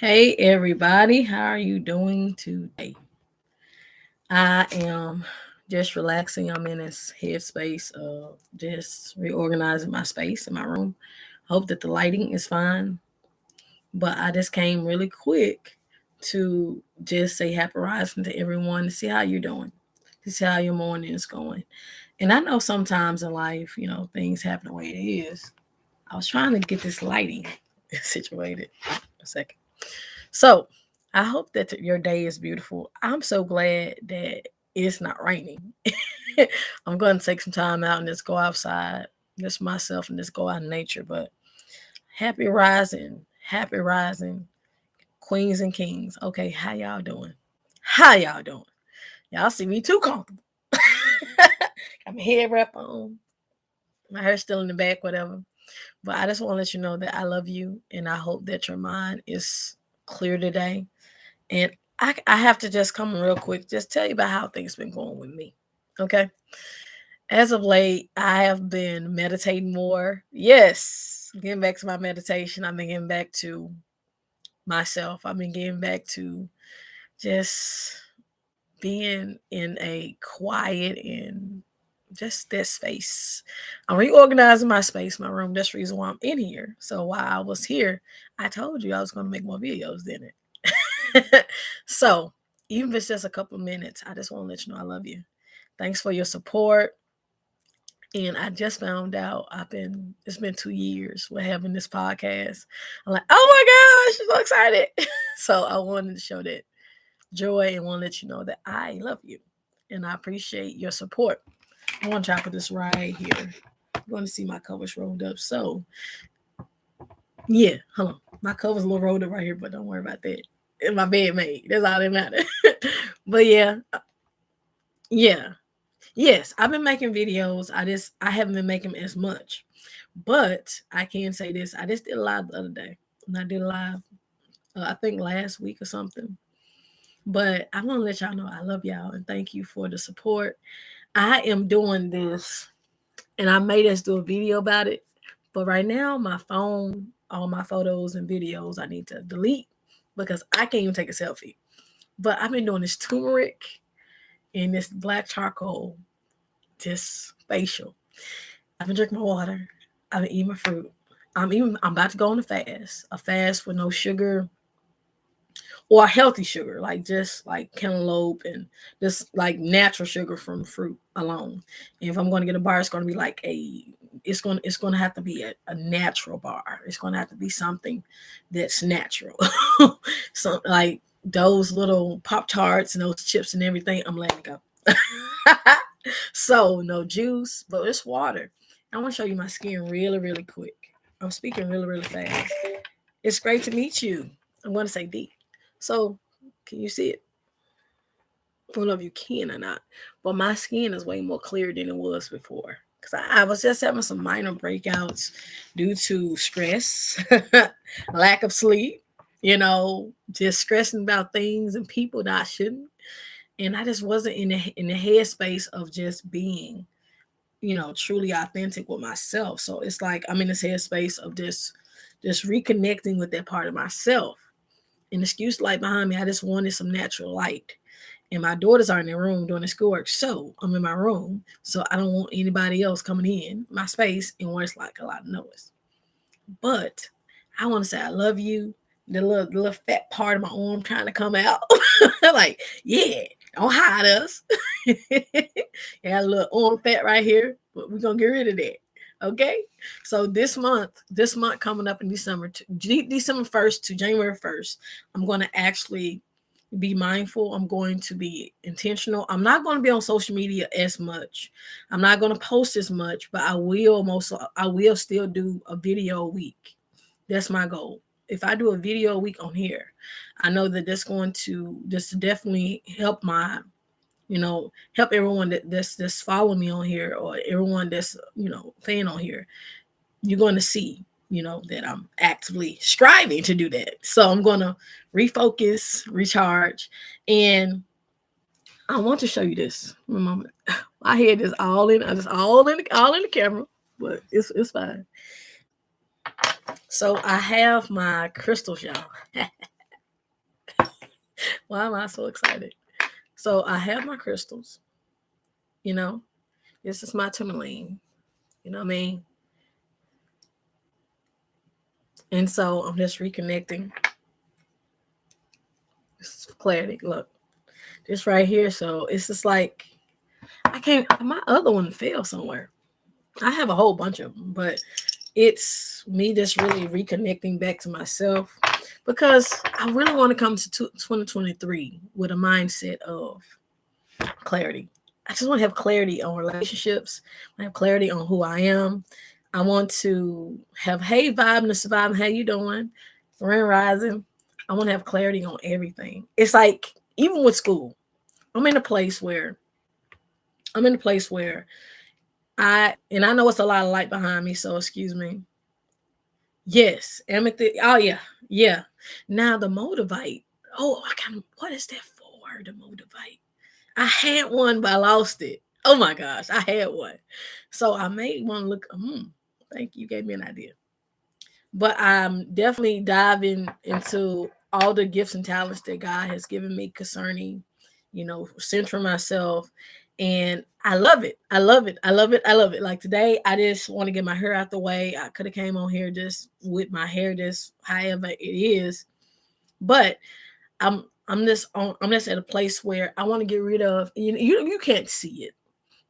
Hey everybody, how are you doing today? I am just relaxing. I'm in this headspace of just reorganizing my space in my room. Hope that the lighting is fine. But I just came really quick to just say happy rising to everyone to see how you're doing, to see how your morning is going. And I know sometimes in life, things happen the way it is. I was trying to get this lighting situated. A second. So I hope that your day is beautiful. I'm so glad that it's not raining. I'm going to take some time out and just go outside, just myself, and just go out in nature. But happy rising, queens and kings. Okay, how y'all doing? How y'all doing? Y'all see me too comfortable. Got my head wrap on, my hair still in the back, whatever. But I just want to let you know that I love you, and I hope that your mind is clear today. And I have to just come real quick, just tell you about how things been going with me. Okay. As of late, I have been meditating more. Yes, getting back to my meditation. I've been getting back to myself. I've been getting back to just being in a quiet and just that space. I'm reorganizing my space, my room. That's the reason why I'm in here. So while I was here, I told you I was going to make more videos, didn't it? So, even if it's just a couple of minutes, I just want to let you know I love you. Thanks for your support. And I just found out it's been 2 years with having this podcast. I'm like, oh my gosh, I'm so excited. So I wanted to show that joy and want to let you know that I love you and I appreciate your support. I want to try to put this right here. I'm going to see my covers rolled up. So yeah, hold on. My cover's a little rolled up right here, but don't worry about that. And my bed made. That's all that matters. But yeah. Yes, I've been making videos. I haven't been making as much. But I can say this. I just did a live the other day. And I did a live I think last week or something. But I want to let y'all know I love y'all and thank you for the support. I am doing this and I made us do a video about it. But right now, my phone, all my photos and videos, I need to delete because I can't even take a selfie. But I've been doing this turmeric and this black charcoal, just facial. I've been drinking my water. I've been eating my fruit. I'm about to go on a fast with no sugar or healthy sugar, like just like cantaloupe and just like natural sugar from fruit alone. And if I'm going to get a bar, it's going to be like it's going to have to be a natural bar. It's going to have to be something that's natural. So like those little Pop Tarts and those chips and everything, I'm letting go. So no juice, but it's water. I want to show you my skin really, really quick. I'm speaking really, really fast. It's great to meet you. I'm going to say D. So, can you see it? I don't know if you can or not, but my skin is way more clear than it was before. Because I was just having some minor breakouts due to stress, lack of sleep, just stressing about things and people that I shouldn't. And I just wasn't in the headspace of just being, truly authentic with myself. So it's like I'm in this headspace of just reconnecting with that part of myself. An excuse light behind me. I just wanted some natural light. And my daughters are in their room doing their schoolwork. So I'm in my room. So I don't want anybody else coming in my space and where it's like a lot of noise. But I want to say I love you. The little fat part of my arm trying to come out. Like, yeah, don't hide us. Yeah, a little arm fat right here, but we're gonna get rid of that. Okay. So this month coming up in December 1st to January 1st, I'm gonna actually be mindful. I'm going to be intentional. I'm not going to be on social media as much. I'm not going to post as much, but I will still do a video a week. That's my goal. If I do a video a week on here, I know that that's going to just definitely help help everyone that's following me on here or everyone that's, fan on here. You're going to see, that I'm actively striving to do that. So I'm going to refocus, recharge, and I want to show you this. One moment. My head is all in the camera, but it's fine. So I have my crystals, y'all. Why am I so excited? So I have my crystals, you know. This is my tourmaline. You know what I mean? And so I'm just reconnecting. This is clarity. Look, this right here. So it's just like I can't. My other one fell somewhere. I have a whole bunch of them, but it's me just really reconnecting back to myself because I really want to come to 2023 with a mindset of clarity. I just want to have clarity on relationships. I have clarity on who I am. I want to have hey vibe and survive. How you doing? Grand rising. I want to have clarity on everything. It's like even with school, I'm in a place where I'm in a place where I know it's a lot of light behind me, so excuse me. Yes, amethyst. Oh yeah, yeah. Now the motivate. Oh, I can. What is that for? The motivate. I had one, but I lost it. Oh my gosh, I had one. So I made one look. Thank you. Gave me an idea. But I'm definitely diving into all the gifts and talents that God has given me concerning, centering myself. And I love it. I love it. I love it. I love it. Like today, I just want to get my hair out the way. I could have came on here just with my hair just however it is. But I'm just at a place where I want to get rid of you can't see it,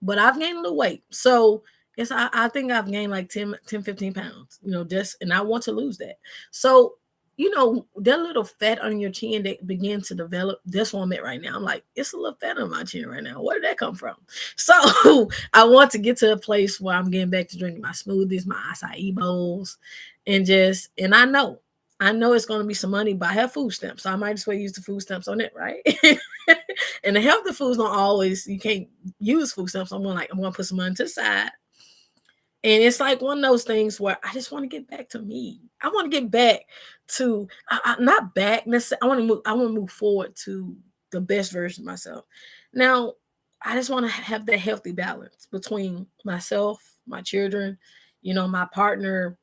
but I've gained a little weight. So I think I've gained like 15 pounds, just, and I want to lose that. So, that little fat on your chin that begins to develop, that's what I'm at right now. I'm like, it's a little fat on my chin right now. Where did that come from? So I want to get to a place where I'm getting back to drinking my smoothies, my acai bowls, and I know it's going to be some money, but I have food stamps. So I might as well use the food stamps on it, right? And the healthy foods don't always, you can't use food stamps. I'm going to put some money to the side. And it's like one of those things where I just want to get back to me. I want to get back to, not back necessarily. I want to move forward to the best version of myself. Now, I just want to have that healthy balance between myself, my children, my partner,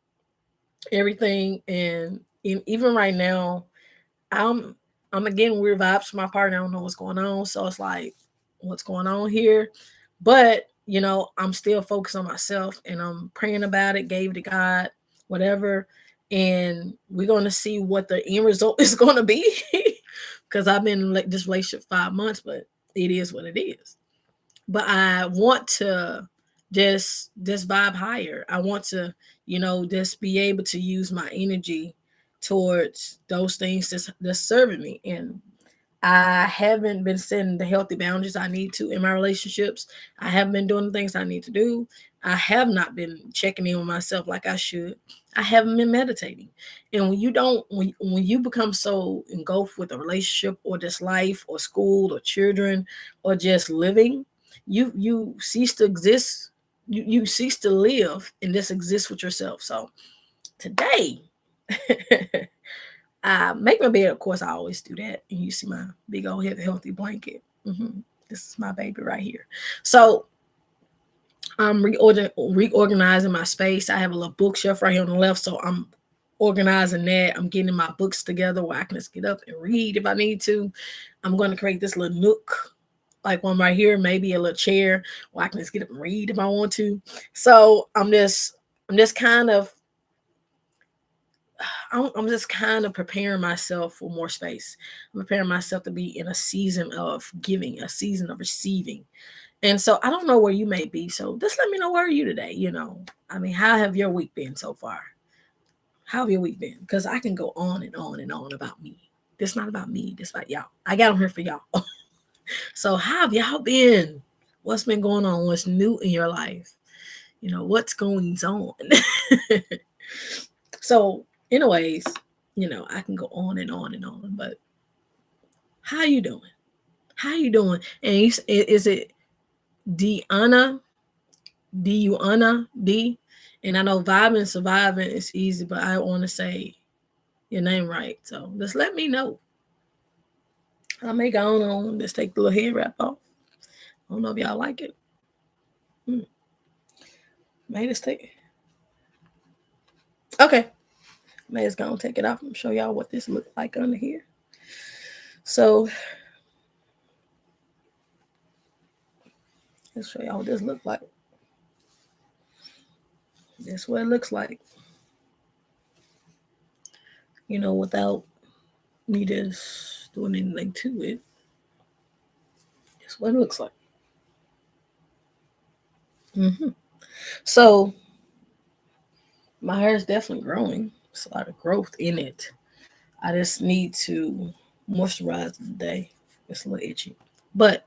everything. And even right now, I'm I'm getting weird vibes from my partner. I don't know what's going on. So it's like, what's going on here? But I'm still focused on myself and I'm praying about it, gave it to God, whatever. And we're gonna see what the end result is gonna be. Because I've been in this relationship 5 months, but it is what it is. But I want to just vibe higher. I want to, just be able to use my energy towards those things that's serving me. And I haven't been setting the healthy boundaries I need to in my relationships. I haven't been doing the things I need to do. I have not been checking in with myself like I should. I haven't been meditating. And when you become so engulfed with a relationship or just life or school or children or just living, you cease to exist. You cease to live and just exist with yourself. So today, I make my bed. Of course, I always do that. And you see my big old healthy blanket. This is my baby right here. So I'm reorganizing my space. I have a little bookshelf right here on the left. So I'm organizing that. I'm getting my books together where I can just get up and read if I need to. I'm going to create this little nook, like one right here, maybe a little chair where I can just get up and read if I want to. So I'm just kind of preparing myself for more space. I'm preparing myself to be in a season of giving, a season of receiving. And so I don't know where you may be. So just let me know, where are you today? How have your week been so far? How have your week been? Because I can go on and on and on about me. This not about me. This about y'all. I got on here for y'all. So how have y'all been? What's been going on? What's new in your life? What's going on? So, anyways, I can go on and on and on. But how you doing? How you doing? And is it Deanna? D-U-Anna? D? And I know vibing and surviving is easy, but I want to say your name right. So just let me know. I may go on, just take the little head wrap off. I don't know if y'all like it. May just take Okay. May just go and take it off and show y'all what this looks like under here. So let's show y'all what this looks like. That's what it looks like. Without me just doing anything to it. That's what it looks like. hmm So my hair is definitely growing. There's a lot of growth in it. I just need to moisturize today. It's a little itchy. But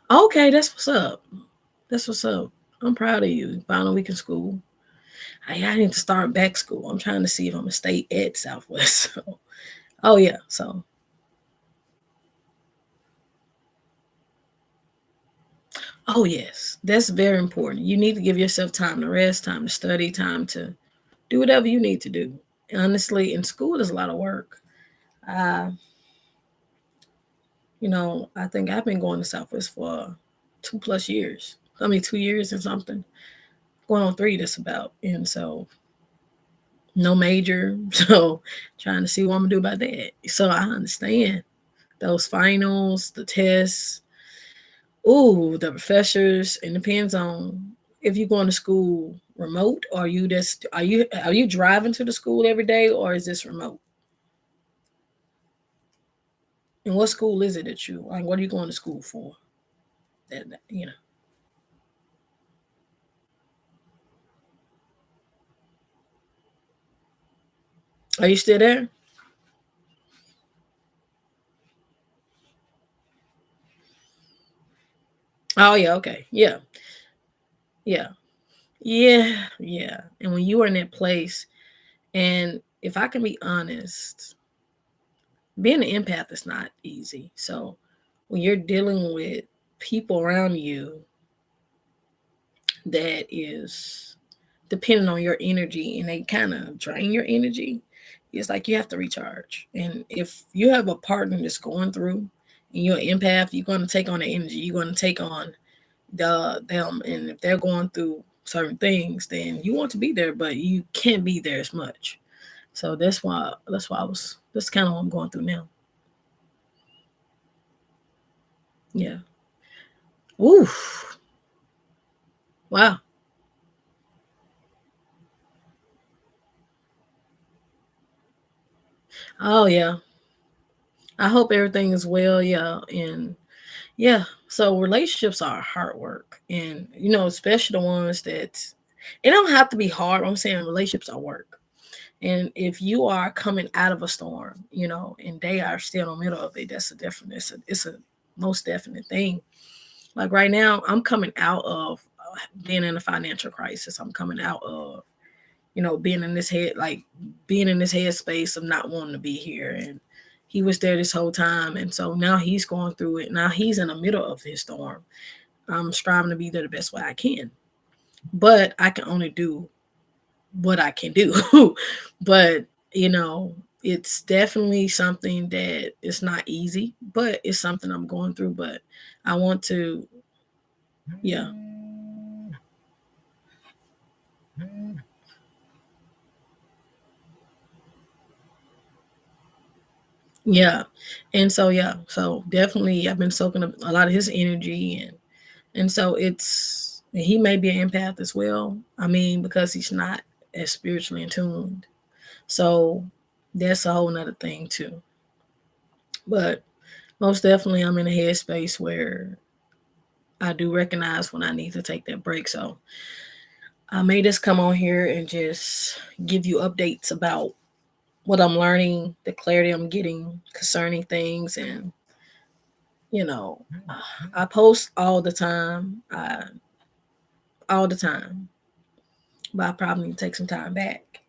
okay, that's what's up. That's what's up. I'm proud of you. Final week in school. I need to start back school. I'm trying to see if I'm gonna stay at Southwest. So, oh yeah. So oh yes, that's very important. You need to give yourself time to rest, time to study, time to do whatever you need to do. Honestly, in school is a lot of work. Uh, I think I've been going to Southwest for 2 plus years. I mean, 2 years and something. Going on three, that's about. And so, no major. So, trying to see what I'm gonna do about that. So, I understand those finals, the tests. Ooh, the professors. It depends on if you're going to school remote, or are you driving to the school every day, or is this remote? And what school is it that you like? What are you going to school for? That. Are you still there? Oh yeah, okay. Yeah. Yeah. Yeah. Yeah. And when you are in that place, and if I can be honest, being an empath is not easy. So when you're dealing with people around you that is depending on your energy and they kind of drain your energy, it's like you have to recharge. And if you have a partner that's going through and you're an empath, you're going to take on the energy. You're going to take on them. And if they're going through certain things, then you want to be there, but you can't be there as much. So that's kind of what I'm going through now. Yeah. Oof. Wow. Oh yeah. I hope everything is well. Yeah. And yeah, so relationships are hard work, and especially the ones that it don't have to be hard. I'm saying relationships are work, and if you are coming out of a storm, and they are still in the middle of it, that's a different. It's a most definite thing. Like right now, I'm coming out of being in a financial crisis. I'm coming out of being in this head, like being in this headspace of not wanting to be here. And he was there this whole time. And so now he's going through it. Now he's in the middle of his storm. I'm striving to be there the best way I can. But I can only do what I can do. But, it's definitely something that it's not easy, but it's something I'm going through. But I want to, yeah. Yeah. And so yeah, so definitely I've been soaking up a lot of his energy, and so he may be an empath as well. I mean, because he's not as spiritually in tuned. So that's a whole nother thing too. But most definitely I'm in a headspace where I do recognize when I need to take that break. So I may just come on here and just give you updates about what I'm learning, the clarity I'm getting concerning things, and you know, I post all the time, all the time, but I probably need to take some time back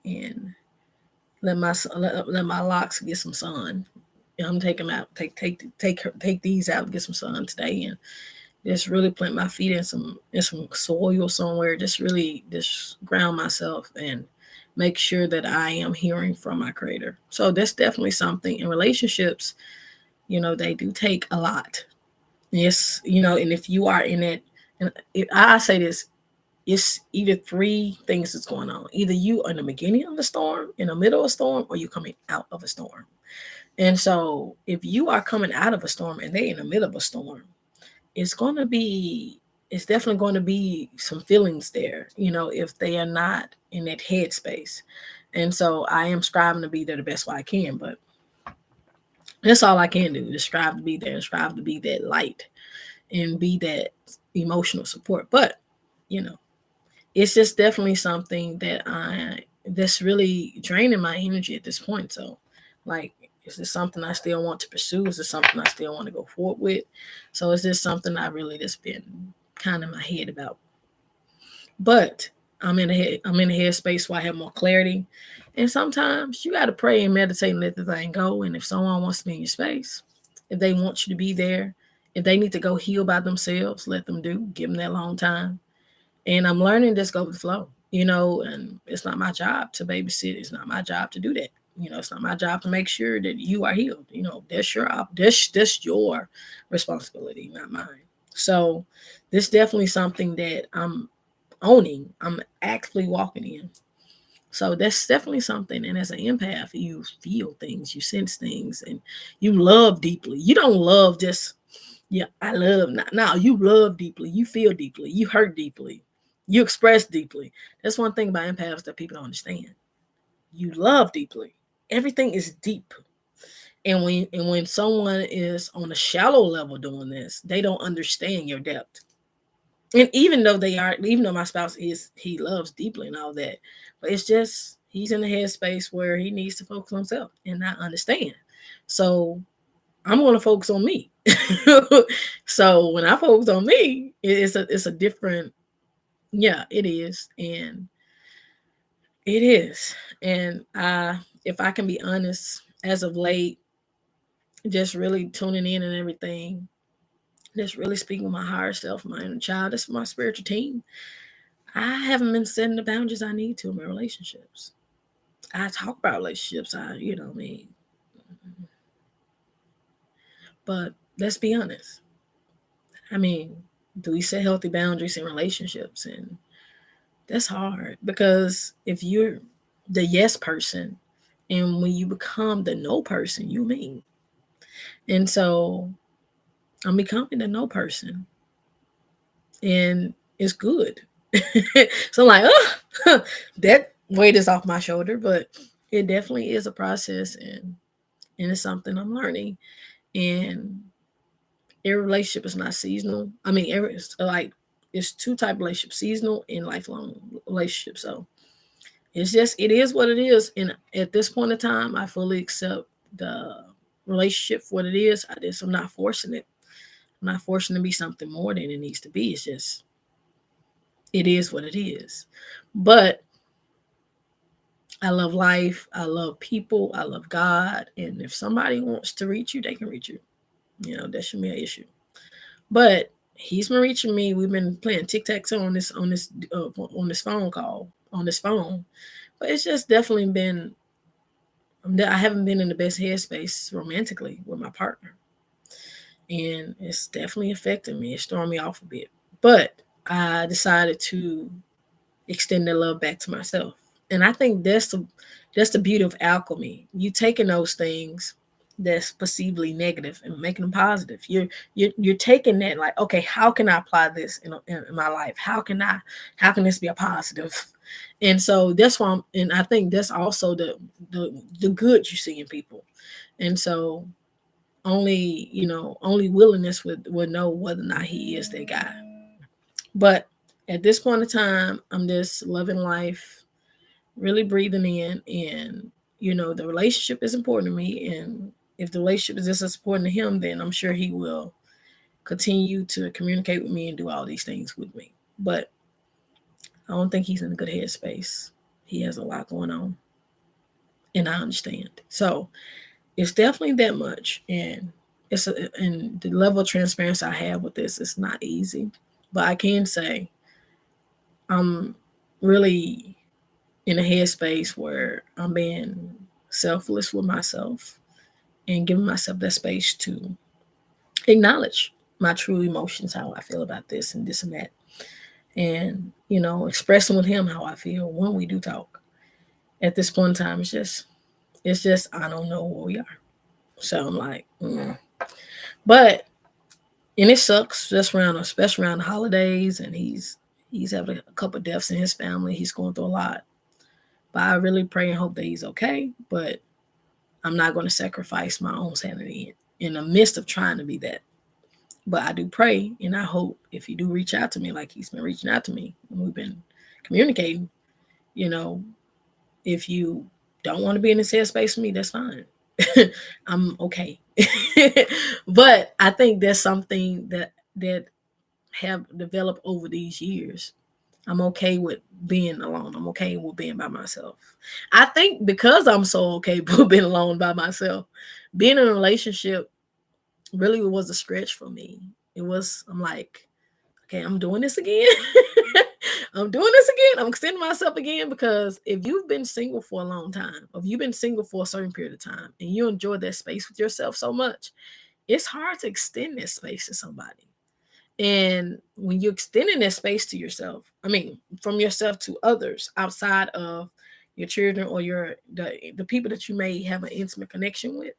and let my locks get some sun. I'm taking them out, take these out, and get some sun today, and just really plant my feet in some soil somewhere. Just really just ground myself and make sure that I am hearing from my creator. So that's definitely something in relationships. They do take a lot. Yes, and if you are in it, and I say this, it's either three things that's going on. Either you are in the beginning of a storm, in the middle of a storm, or you're coming out of a storm. And so if you are coming out of a storm and they're in the middle of a storm, it's going to be, it's definitely going to be some feelings there, if they are not in that headspace. And so I am striving to be there the best way I can, but that's all I can do, to strive to be there and strive to be that light and be that emotional support. But, you know, it's just definitely something that's really draining my energy at this point. So, like, is this something I still want to pursue? Is this something I still want to go forward with? So, is this something I really just been kind of in my head about? But I'm in a headspace where I have more clarity. And sometimes you got to pray and meditate and let the thing go. And if someone wants to be in your space, if they want you to be there, if they need to go heal by themselves, let them do. Give them that long time. And I'm learning just go with the flow, and it's not my job to babysit. It's not my job to do that. It's not my job to make sure that you are healed. That's that's your responsibility, not mine. So this definitely something that I'm owning. I'm actively walking in. So that's definitely something. And as an empath, you feel things, you sense things, and you love deeply. You don't love just, yeah, I love. No, you love deeply. You feel deeply. You hurt deeply. You express deeply. That's one thing about empaths that people don't understand. You love deeply. Everything is deep. And when someone is on a shallow level doing this, they don't understand your depth. And even though my spouse he loves deeply and all that, but it's just he's in a headspace where he needs to focus on himself and not understand. So I'm going to focus on me. So when I focus on me, it's a different, yeah, it is, and it is, and if I can be honest, as of late, just really tuning in and everything, just really speaking with my higher self, my inner child, that's my spiritual team. I haven't been setting the boundaries I need to in my relationships. I talk about relationships, I mean, but let's be honest. I mean, do we set healthy boundaries in relationships? And that's hard because if you're the yes person and when you become the no person, you mean. And so I'm becoming the no person and it's good. So I'm like, oh, that weight is off my shoulder, but it definitely is a process and it's something I'm learning. And every relationship is not seasonal. I mean, it's two type of relationships, seasonal and lifelong relationships. So it is what it is. And at this point in time, I fully accept the relationship for what it is. I'm not forcing it. I'm not forcing it to be something more than it needs to be. It's just, it is what it is. But I love life. I love people. I love God. And if somebody wants to reach you, they can reach you. That shouldn't be an issue. But he's been reaching me. We've been playing tic tac toe on this phone call on this phone. But it's just definitely been. I haven't been in the best headspace romantically with my partner, and it's definitely affecting me. It's throwing me off a bit. But I decided to extend that love back to myself, and I think that's the beauty of alchemy. You taking those things that's perceivably negative and making them positive. You're taking that, like, okay, how can I apply this in my life? How can this be a positive? And so that's why and I think that's also the good you see in people. And so only willingness would know whether or not he is that guy. But at this point in time, I'm just loving life, really breathing in, and the relationship is important to me. And if the relationship is just as important to him, then I'm sure he will continue to communicate with me and do all these things with me. But I don't think he's in a good headspace. He has a lot going on, and I understand. So it's definitely that much, and and the level of transparency I have with this is not easy. But I can say I'm really in a headspace where I'm being selfless with myself and giving myself that space to acknowledge my true emotions, how I feel about this and that. and, expressing with him how I feel when we do talk. At this point in time, it's just I don't know where we are. So I'm like, but and it sucks just around, especially around the holidays, and he's having a couple of deaths in his family. He's going through a lot, but I really pray and hope that he's okay. But I'm not going to sacrifice my own sanity in the midst of trying to be that. But I do pray, and I hope if you do reach out to me, like he's been reaching out to me, and we've been communicating, you know, if you don't want to be in this headspace with me, that's fine. I'm okay. But I think that's something that have developed over these years. I'm okay with being alone. I'm okay with being by myself. I think because I'm so okay with being alone by myself, being in a relationship really was a stretch for me. I'm like, okay, I'm doing this again. I'm doing this again. I'm extending myself again because if you've been single for a long time, if you've been single for a certain period of time and you enjoy that space with yourself so much, it's hard to extend that space to somebody. And when you're extending that space to yourself, I mean, from yourself to others outside of your children or the people that you may have an intimate connection with,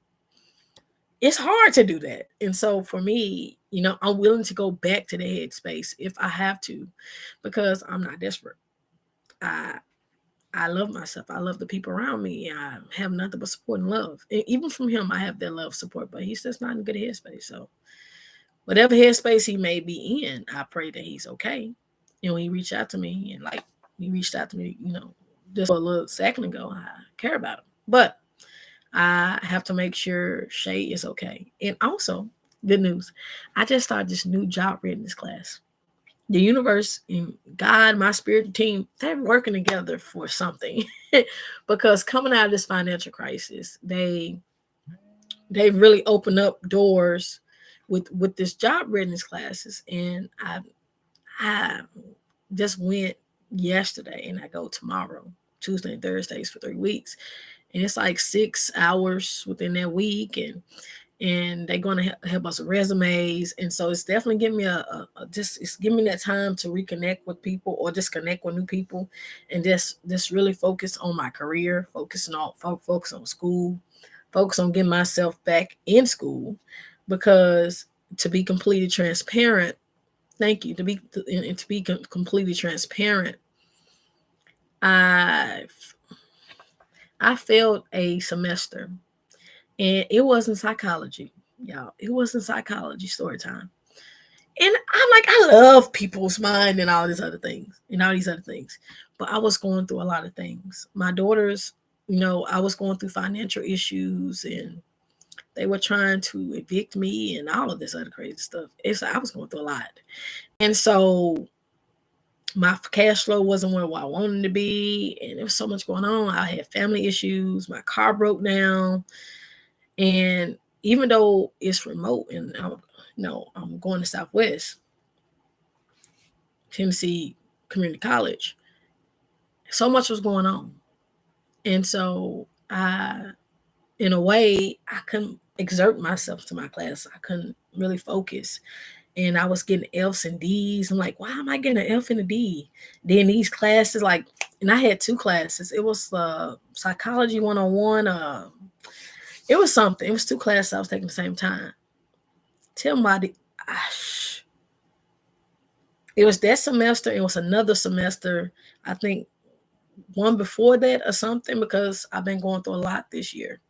it's hard to do that. And so for me, I'm willing to go back to the headspace if I have to, because I'm not desperate. I I love myself. I love the people around me. I have nothing but support and love. And even from him, I have that love support, but he's just not in a good headspace. So whatever headspace he may be in, I pray that he's okay. He reached out to me and like he reached out to me, just a little second ago. I care about him. But I have to make sure Shay is okay. And also, good news, I just started this new job readiness class. The universe and God, my spiritual team, they're working together for something. Because coming out of this financial crisis, they really opened up doors with this job readiness classes. And I just went yesterday and I go tomorrow, Tuesday and Thursdays for 3 weeks. And it's like 6 hours within that week, and they're going to help us with resumes. And so it's definitely giving me it's giving me that time to reconnect with people or just connect with new people, and just really focus on my career, focus on school, focus on getting myself back in school. Because to be completely transparent, thank you, to be completely transparent, I I failed a semester, and it wasn't psychology, y'all. It wasn't psychology, story time. And I'm like, I love people's mind and all these other things. But I was going through a lot of things. My daughters, I was going through financial issues, and they were trying to evict me and all of this other crazy stuff. I was going through a lot. And so my cash flow wasn't where I wanted to be. And there was so much going on. I had family issues. My car broke down. And even though it's remote and I'm going to Southwest Tennessee Community College, so much was going on. And so in a way, I couldn't exert myself to my class. I couldn't really focus. And I was getting F's and D's. I'm like, why am I getting an F and a D? Then these classes, and I had two classes. It was psychology 101. It was something. It was two classes I was taking at the same time. Tell me, it was that semester. It was another semester. I think one before that or something, because I've been going through a lot this year.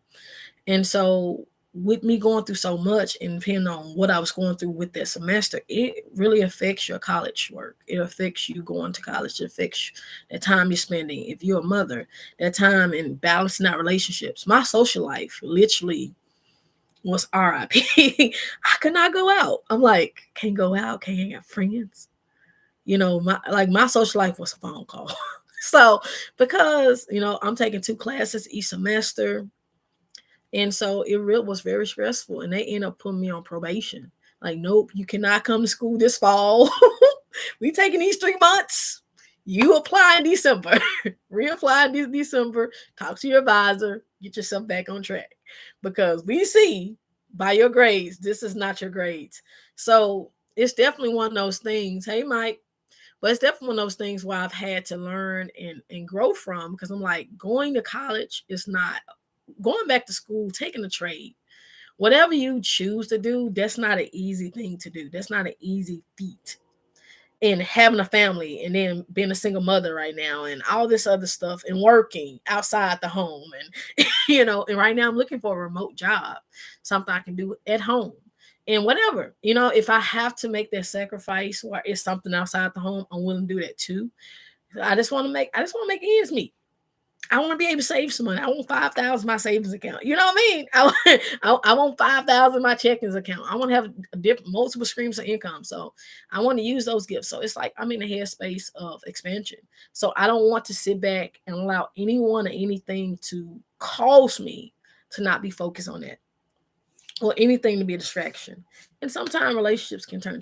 And so with me going through so much and depending on what I was going through with that semester, it really affects your college work. It affects you going to college. It affects the time you're spending. If you're a mother, that time in balancing out relationships. My social life literally was RIP. I could not go out. I'm like, can't go out, can't hang out friends. My social life was a phone call. So because I'm taking two classes each semester, and so it really was very stressful, and they end up putting me on probation. Like, nope, you cannot come to school this fall. We taking these 3 months. You apply in December, reapply in December, talk to your advisor, get yourself back on track. Because we see by your grades, this is not your grades. So it's definitely one of those things. Hey, Mike, But it's definitely one of those things where I've had to learn and grow from, because I'm like, going to college is not, going back to school, taking a trade, whatever you choose to do, that's not an easy thing to do. That's not an easy feat. And having a family, and then being a single mother right now, and all this other stuff, and working outside the home, and and right now I'm looking for a remote job, something I can do at home, and whatever, if I have to make that sacrifice or it's something outside the home, I'm willing to do that too. I just want to make ends meet. I want to be able to save some money. I want 5,000 my savings account. You know what I mean? I want 5,000 my checkings account. I want to have different multiple streams of income. So I want to use those gifts. So it's like I'm in the headspace of expansion. So I don't want to sit back and allow anyone or anything to cause me to not be focused on that, or anything to be a distraction. And sometimes relationships can turn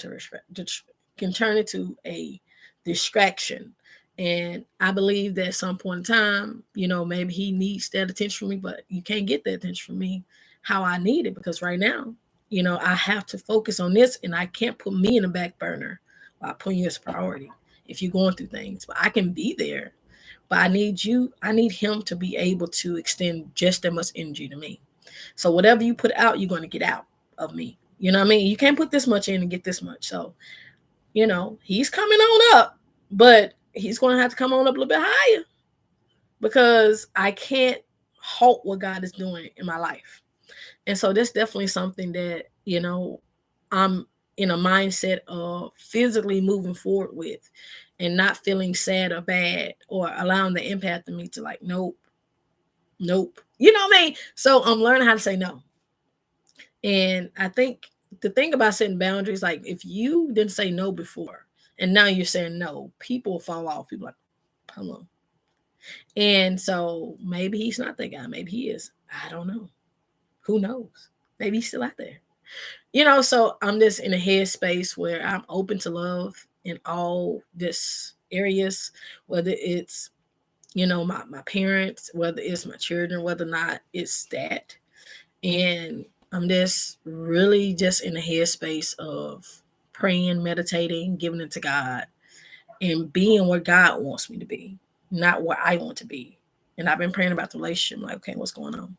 into a distraction. And I believe that at some point in time, maybe he needs that attention from me, but you can't get that attention from me how I need it, because right now, I have to focus on this, and I can't put me in the back burner while putting you as a priority if you're going through things. But I can be there. But I need him to be able to extend just that much energy to me. So whatever you put out, you're going to get out of me. You know what I mean? You can't put this much in and get this much. So, he's coming on up, but he's going to have to come on up a little bit higher, because I can't halt what God is doing in my life. And so that's definitely something that, I'm in a mindset of physically moving forward with, and not feeling sad or bad, or allowing the impact of me to like, nope, nope. You know what I mean? So I'm learning how to say no. And I think the thing about setting boundaries, like if you didn't say no before and now you're saying no, people fall off. People are like, hello. And so maybe he's not that guy. Maybe he is. I don't know. Who knows? Maybe he's still out there. So I'm just in a headspace where I'm open to love in all this areas, whether it's, my parents, whether it's my children, whether or not it's that. And I'm just really just in a headspace of praying, meditating, giving it to God, and being where God wants me to be, not where I want to be. And I've been praying about the relationship, like, okay, what's going on?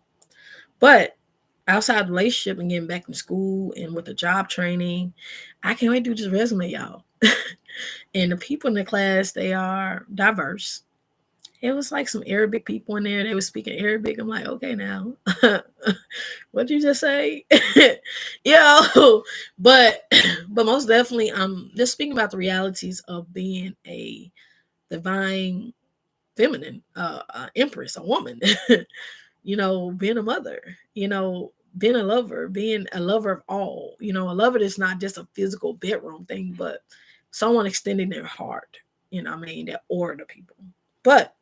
But outside the relationship and getting back in school and with the job training, I can't wait to do this resume, y'all. And the people in the class, they are diverse. It was like some Arabic people in there. They were speaking Arabic. I'm like, okay, now, what'd you just say? But but most definitely, I'm just speaking about the realities of being a divine feminine, empress, a woman. Being a mother. Being a lover of all. A lover is not just a physical bedroom thing, but someone extending their heart. I mean, their aura to people. But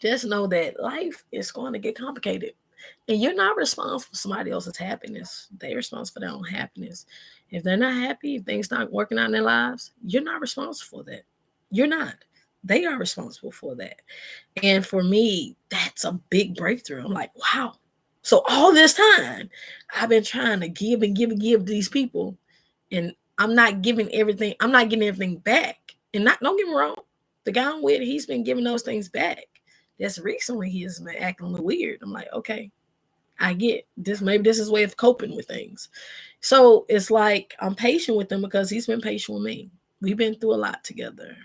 just know that life is going to get complicated. And you're not responsible for somebody else's happiness. They're responsible for their own happiness. If they're not happy, if things not working out in their lives, you're not responsible for that. You're not. They are responsible for that. And for me, that's a big breakthrough. I'm like, wow. So all this time, I've been trying to give and give and give to these people, and I'm not giving everything. I'm not getting everything back. And don't get me wrong, the guy I'm with, he's been giving those things back. Just recently, he has been acting a little weird. I'm like, okay, I get this. Maybe this is his way of coping with things. So it's like I'm patient with him because he's been patient with me. We've been through a lot together.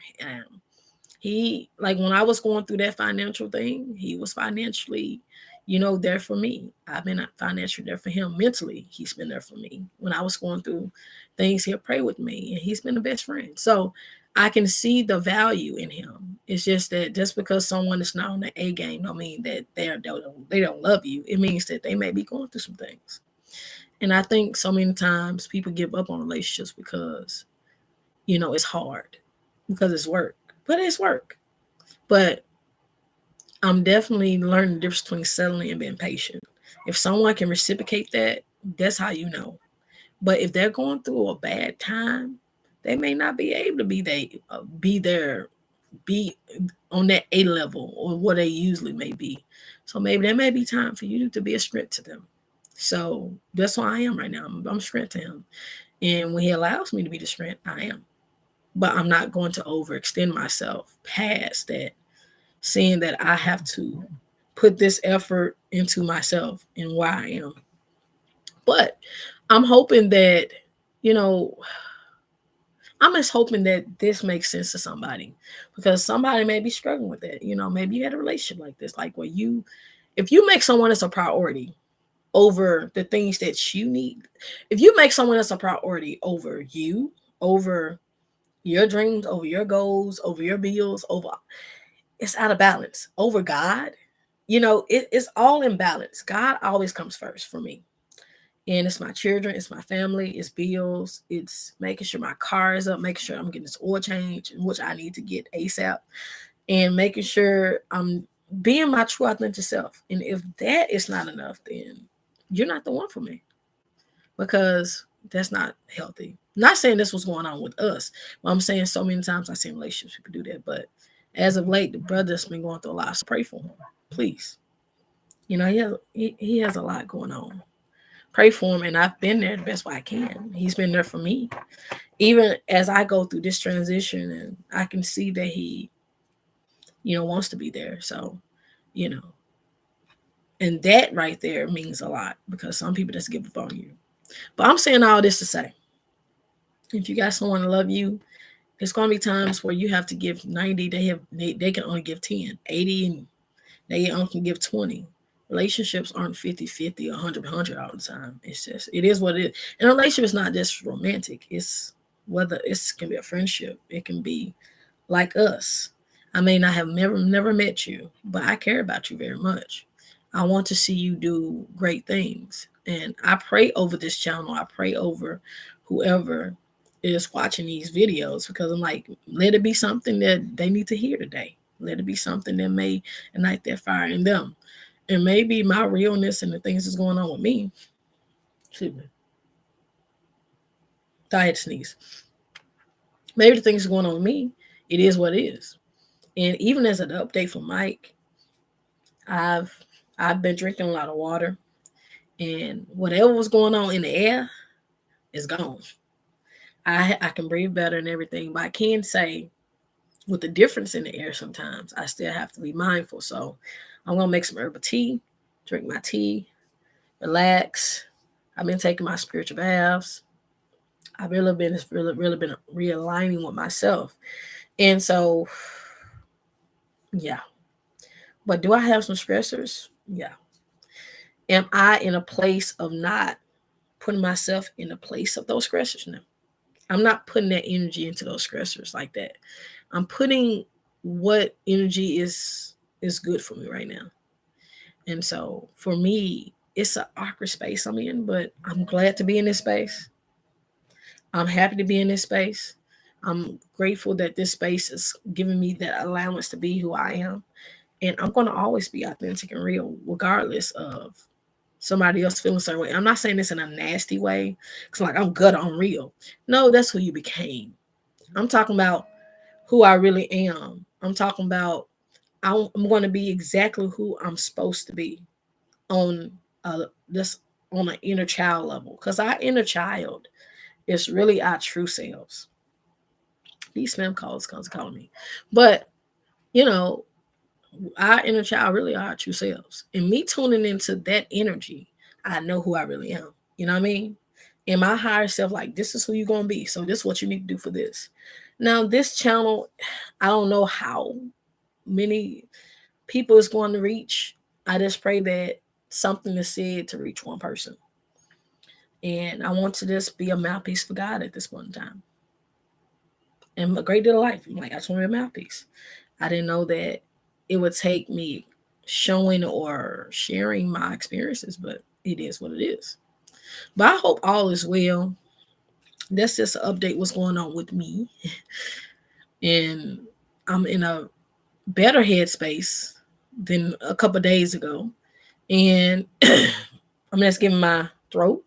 He, like when I was going through that financial thing, he was financially, there for me. I've been financially there for him. Mentally, he's been there for me. When I was going through things, he'll pray with me, and he's been the best friend. So I can see the value in him. It's just that just because someone is not on the A game don't mean that they don't love you. It means that they may be going through some things. And I think so many times people give up on relationships because, it's hard, because it's work. But it's work. But I'm definitely learning the difference between settling and being patient. If someone can reciprocate that, that's how you know. But if they're going through a bad time, they may not be able to be on that A level or what they usually may be. So maybe there may be time for you to be a strength to them. So that's who I am right now. I'm strength to him. And when he allows me to be the strength, I am. but I'm not going to overextend myself past that, seeing that I have to put this effort into myself and where I am. But I'm hoping that, you know, I'm just hoping that this makes sense to somebody, because somebody may be struggling with that. Maybe you had a relationship like this, like where if you make someone else a priority over the things that you need, if you make someone else a priority over you, over your dreams, over your goals, over your bills, over, it's out of balance. Over God, it's all in balance. God always comes first for me. And it's my children, it's my family, it's bills, it's making sure my car is up, making sure I'm getting this oil change, which I need to get ASAP, and making sure I'm being my true authentic self. And if that is not enough, then you're not the one for me, because that's not healthy. Not saying this was going on with us, but I'm saying so many times I've seen relationships people do that. But as of late, the brother's been going through a lot, so pray for him, please. He has a lot going on. Pray for him, and I've been there the best way I can. He's been there for me, even as I go through this transition, and I can see that he, wants to be there. So, you know, and that right there means a lot, because some people just give up on you. But I'm saying all this to say, if you got someone to love you, there's going to be times where you have to give 90. They can only give 10, 80, and they only can give 20. Relationships aren't 50-50 or 100-100 all the time. It's just, it is what it is. And a relationship is not just romantic. It's whether it can be a friendship. It can be like us. I may not have never met you, but I care about you very much. I want to see you do great things. And I pray over this channel. I pray over whoever is watching these videos, because I'm like, let it be something that they need to hear today. Let it be something that may ignite that fire in them. And maybe my realness and the things that's going on with me. Excuse me. I had to sneeze. Maybe the things going on with me, it is what it is. And even as an update for Mike, I've I've been drinking a lot of water, and whatever was going on in the air is gone. I can breathe better and everything, but I can say with the difference in the air, sometimes I still have to be mindful. So I'm gonna make some herbal tea, drink my tea, relax. I've been taking my spiritual baths. I've really been realigning with myself. And so, yeah. But do I have some stressors? Yeah. Am I in a place of not putting myself in the place of those stressors? No. I'm not putting that energy into those stressors like that. I'm putting what energy is good for me right now. And so for me, it's an awkward space I'm in, but I'm glad to be in this space. I'm happy to be in this space. I'm grateful that this space is giving me that allowance to be who I am. And I'm going to always be authentic and real, regardless of somebody else feeling a certain way. I'm not saying this in a nasty way, because like I'm good on real. No, that's who you became. I'm talking about who I really am. I'm talking about I'm going to be exactly who I'm supposed to be on this on an inner child level, because our inner child is really our true selves. These spam calls comes calling me, but you know, our inner child really are our true selves, and me tuning into that energy, I know who I really am. You know what I mean? And my higher self, like, this is who you're gonna be. So this is what you need to do for this. Now, this channel, I don't know how many people it's going to reach. I just pray that something is said to reach one person. And I want to just be a mouthpiece for God at this point in time. And a great deal of life. I'm like, I just want to be a mouthpiece. I didn't know that it would take me showing or sharing my experiences, but it is what it is. But I hope all is well. That's just an update what's going on with me. And I'm in a better headspace than a couple days ago. And I'm just giving my throat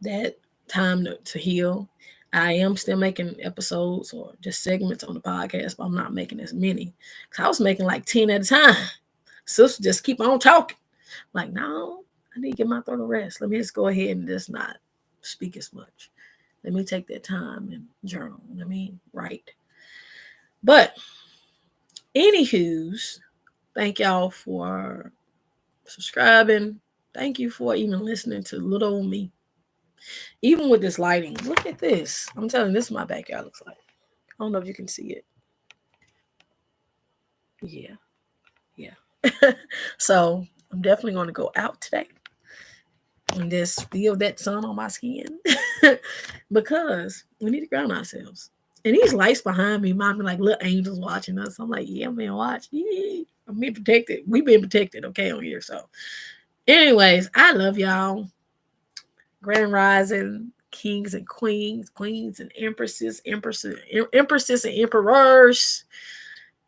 that time to heal. I am still making episodes or just segments on the podcast, but I'm not making as many. Cause I was making like 10 at a time. Sister just keep on talking. Like, no, I need to get my throat a rest. Let me just go ahead and just not speak as much. Let me take that time and journal. Let me write. But anywho's, thank y'all for subscribing. Thank you for even listening to little old me. Even with this lighting, look at this. I'm telling you, this is my backyard looks like. I don't know if you can see it. Yeah, yeah. So I'm definitely going to go out today and just feel that sun on my skin because we need to ground ourselves. And these lights behind me remind me like little angels watching us. I'm like, yeah, man, watch. Yeah. I'm being protected. We've been protected, okay, on here. So, anyways, I love y'all. Grand Rising, kings and queens and empresses and emperors.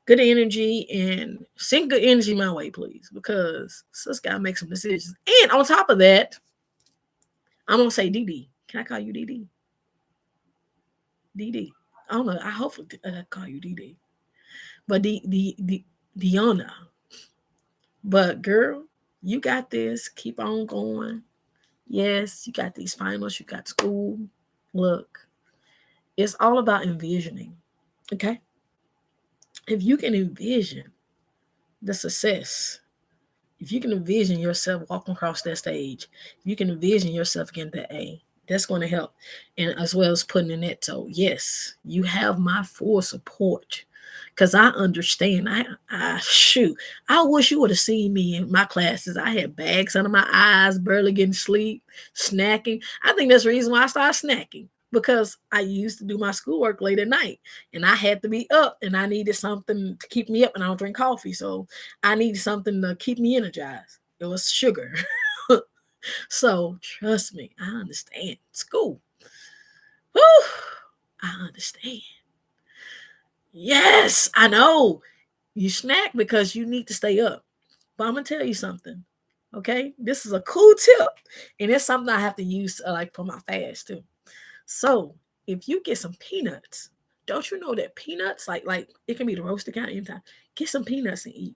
Good energy and send good energy my way, please, because sis gotta make some decisions. And on top of that, I'm gonna say DD. Can I call you DD? DD. I don't know. I hopefully I call you DD. But the Diona. But girl, you got this. Keep on going. Yes, you got these finals. You got school. Look, it's all about envisioning. Okay, if you can envision the success, if you can envision yourself walking across that stage, if you can envision yourself getting that A, that's going to help. And as well as putting in that. So yes, you have my full support. Cause I understand. I shoot. I wish you would have seen me in my classes. I had bags under my eyes, barely getting sleep, snacking. I think that's the reason why I started snacking. Because I used to do my schoolwork late at night and I had to be up and I needed something to keep me up and I don't drink coffee. So I needed something to keep me energized. It was sugar. So trust me, I understand. School. Whew, I understand. Yes, I know. You snack because you need to stay up. But I'm gonna tell you something. Okay, this is a cool tip, and it's something I have to use like for my fast too. So if you get some peanuts, don't you know that peanuts like it can be the roasted kind anytime. Get some peanuts and eat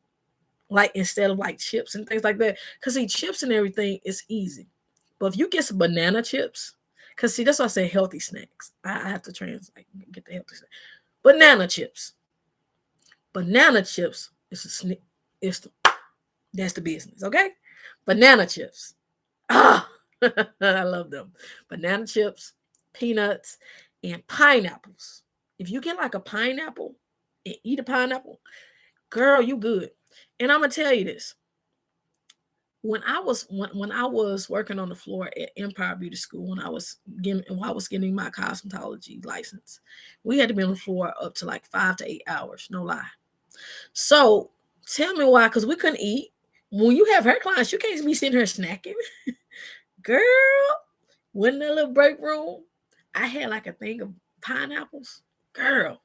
like instead of like chips and things like that. Cause see, chips and everything is easy. But if you get some banana chips, cause see, that's why I say healthy snacks. I have to translate, get the healthy snacks. Banana chips. Banana chips is a snick. It's the, that's the business, okay? Banana chips. Ah, I love them. Banana chips, peanuts, and pineapples. If you get like a pineapple and eat a pineapple, girl, you good. And I'm gonna tell you this: when I was working on the floor at Empire Beauty School, when I was getting my cosmetology license, we had to be on the floor up to like 5 to 8 hours, no lie. So tell me why, because we couldn't eat. When you have hair clients, you can't be sitting here snacking. Girl, when the little break room, I had like a thing of pineapples. Girl,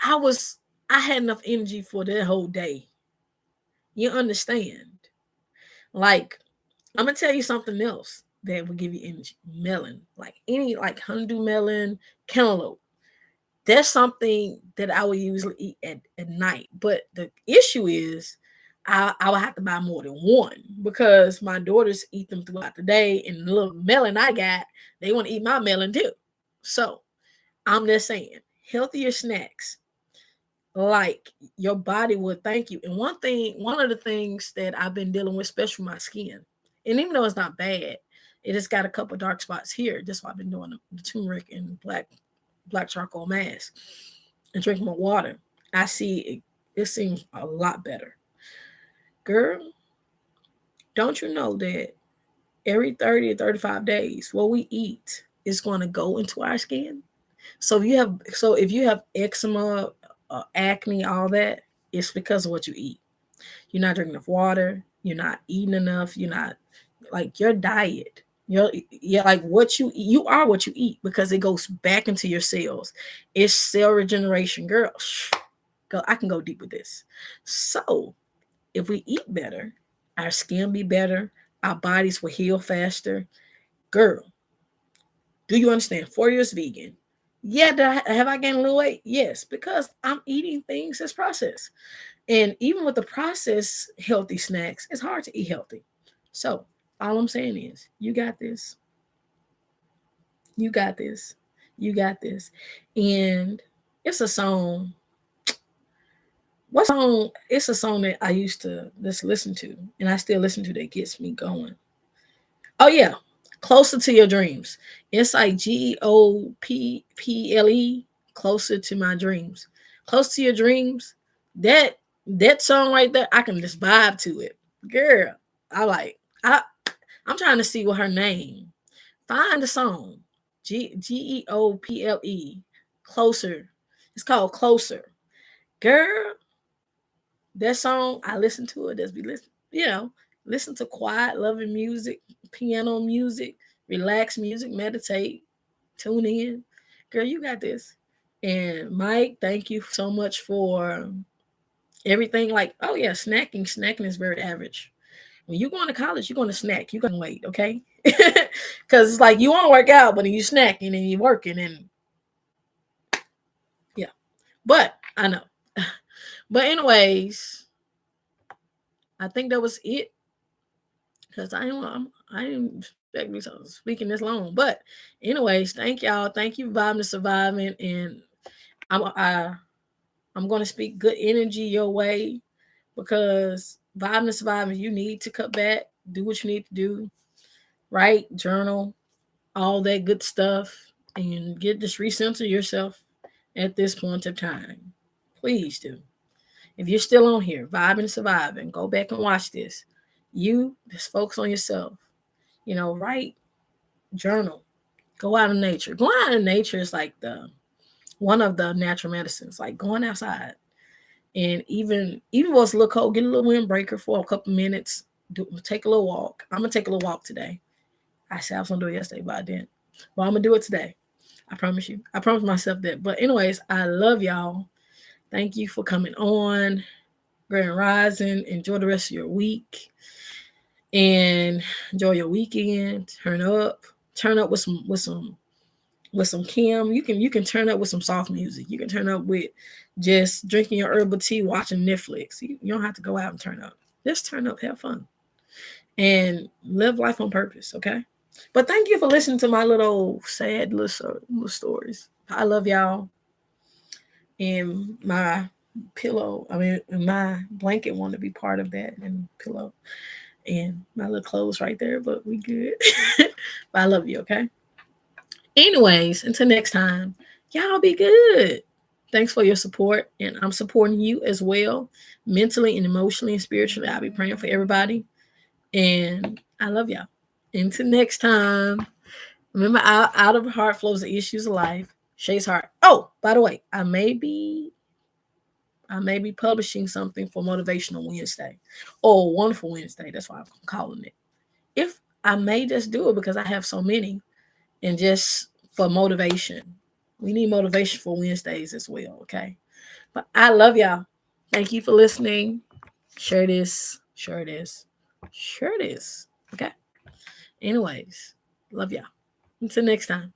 I was I had enough energy for that whole day. You understand? Like, I'm gonna tell you something else that will give you energy. Melon, like any like honeydew melon, cantaloupe. That's something that I would usually eat at night. But the issue is I would have to buy more than one because my daughters eat them throughout the day. And the little melon I got, they want to eat my melon too. So I'm just saying, healthier snacks, like your body will thank you. And one of the things that I've been dealing with, especially my skin, and even though it's not bad, it has got a couple dark spots here. That's why I've been doing the turmeric and black charcoal mask and drinking more water. I see it seems a lot better. Girl, don't you know that every 30 or 35 days, what we eat is going to go into our skin? So if you have eczema, acne, all that, it's because of what you eat. You're not drinking enough water. You're not eating enough. You're not like your diet. You're like what you eat. You are what you eat because it goes back into your cells. It's cell regeneration, girl. Go. I can go deep with this. So if we eat better, our skin be better. Our bodies will heal faster. Girl, do you understand? 4 years vegan. Yeah, have I gained a little weight? Yes, because I'm eating things that's processed. And even with the processed healthy snacks, it's hard to eat healthy. So all I'm saying is, you got this. You got this. You got this. And it's a song. What song? It's a song that I used to just listen to, and I still listen to that gets me going. Oh yeah, closer to your dreams. It's like GOPPLE. Closer to my dreams. Close to your dreams. That that song right there, I can just vibe to it, girl. I like. I'm trying to see what her name. Find the song. GEOPLE. Closer. It's called Closer. Girl, that song, I listen to it. Just be listen, listen to quiet, loving music, piano music, relax music, meditate, tune in. Girl, you got this. And Mike, thank you so much for everything. Like, oh yeah, snacking. Snacking is very average. When you're going to college, you're going to snack. You're going to wait, okay? Because it's like you want to work out, but you snacking and you're working and yeah. But I know. But anyways, I think that was it. Because I didn't expect me to speaking this long. But anyways, thank y'all. Thank you for vibing and surviving. And I I'm gonna speak good energy your way because vibing and surviving, you need to cut back, do what you need to do, write, journal, all that good stuff, and get just recenter yourself at this point of time. Please do. If you're still on here, vibing and surviving, go back and watch this. You just focus on yourself. Write, journal, go out in nature. Going out in nature is like the one of the natural medicines, like going outside. And even though it's a little cold, get a little windbreaker for a couple minutes. Take a little walk. I'm gonna take a little walk today. I said I was gonna do it yesterday, but I didn't. Well, I'm gonna do it today. I promise you. I promise myself that. But anyways, I love y'all. Thank you for coming on. Grand Rising. Enjoy the rest of your week. And enjoy your weekend. Turn up. Turn up with some Kim. You can turn up with some soft music. You can turn up with just drinking your herbal tea, watching Netflix. You don't have to go out and turn up. Just turn up, have fun, and live life on purpose. Okay. But thank you for listening to my little sad little stories. I love y'all. And my my blanket want to be part of that, and pillow and my little clothes right there. But we good. But I love you. Okay. Anyways, until next time, y'all be good. Thanks for your support, and I'm supporting you as well, mentally and emotionally and spiritually. I'll be praying for everybody, and I love y'all. Until next time, remember, out of the heart flows the issues of life. Shay's heart. Oh, by the way, I may be publishing something for Motivational Wednesday. Oh, Wonderful Wednesday. That's why I'm calling it. If I may just do it because I have so many, and just for motivation. We need motivation for Wednesdays as well, okay? But I love y'all. Thank you for listening. Share this. Share this. Share this. Okay? Anyways, love y'all. Until next time.